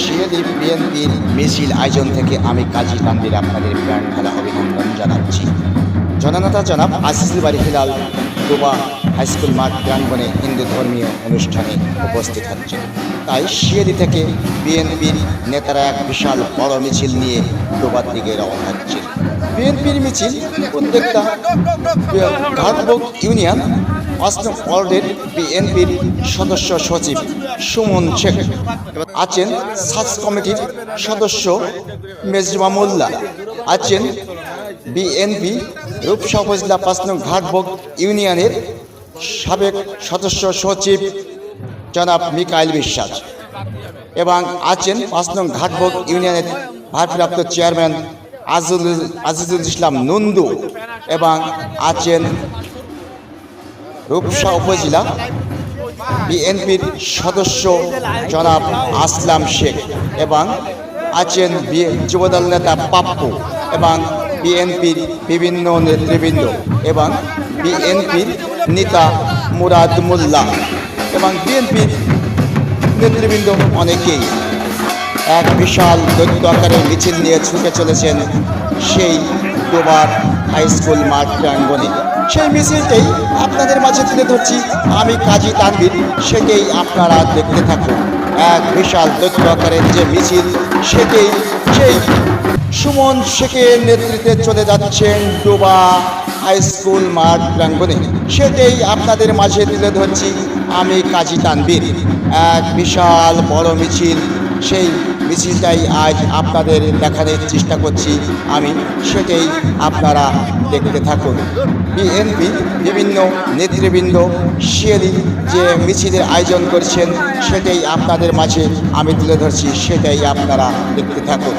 শিয়ালি বিএনপির মিছিল আয়োজন থেকে আমি কাজী তানভীর আপনাদের প্রাণ ঢালা অভিনন্দন জানাচ্ছি। জননেতা জনাব আজিজুল বারী হিলাল ডোবা হাইস্কুল মাঠ প্রাঙ্গণে হিন্দু ধর্মীয় অনুষ্ঠানে উপস্থিত হচ্ছেন। তাই শিয়ালি থেকে বিএনপির নেতারা এক বিশাল বড় মিছিল নিয়ে ডোবার দিকে রওনা হচ্ছেন। বিএনপির মিছিল প্রত্যেকটা ঘাটবুক ইউনিয়ন ৫ নং ওয়ার্ডের বিএনপির সদস্য সচিব সুমন শেখ আছেন, সার্চ কমিটির সদস্য মেজবা মোল্লা আছেন, বিএনপি রূপসা উপজেলা ৫ নং ঘাটবুক ইউনিয়নের সাবেক সদস্য সচিব জনাব মিকাইল বিশ্বাস এবং আছেন ৫ নং ঘাটবুক ইউনিয়নের ভারপ্রাপ্ত চেয়ারম্যান আজিজুল ইসলাম নন্দু এবং আছেন রূপসা উপজেলা বিএনপির সদস্য জনাব আসলাম শেখ এবং আছেন যুবদল নেতা পাপ্পু এবং বিএনপির বিভিন্ন নেতৃবৃন্দ এবং বিএনপির নেতা মুরাদ মোল্লা এবং বিএনপির নেতৃবৃন্দ অনেকেই এক বিশাল দৈত্য আকারের মিছিল নিয়ে ছুটে চলেছেন সেই ডোবার হাইস্কুল মাঠ প্রাঙ্গণে। সেই মিছিলটাই আপনাদের মাঝে তুলে ধরছি আমি কাজী তানভীর, সেটাই আপনারা দেখতে থাকুন। এক বিশাল দৈত্য আকারের যে মিছিল, সেটাই সেই সুমন শেখের নেতৃত্বে চলে যাচ্ছেন ডোবা হাইস্কুল মাঠ প্রাঙ্গণে, সেটাই আপনাদের মাঝে তুলে ধরছি আমি কাজী তানভীর। এক বিশাল বড় মিছিল, সেই মিছিলটাই আজ আপনাদের দেখানোর চেষ্টা করছি আমি, সেটাই আপনারা দেখতে থাকুন। বিএনপি বিভিন্ন নেতৃবৃন্দ শিয়ালি যে মিছিলের আয়োজন করছেন, সেটাই আপনাদের মাঝে আমি তুলে ধরছি, সেটাই আপনারা দেখতে থাকুন।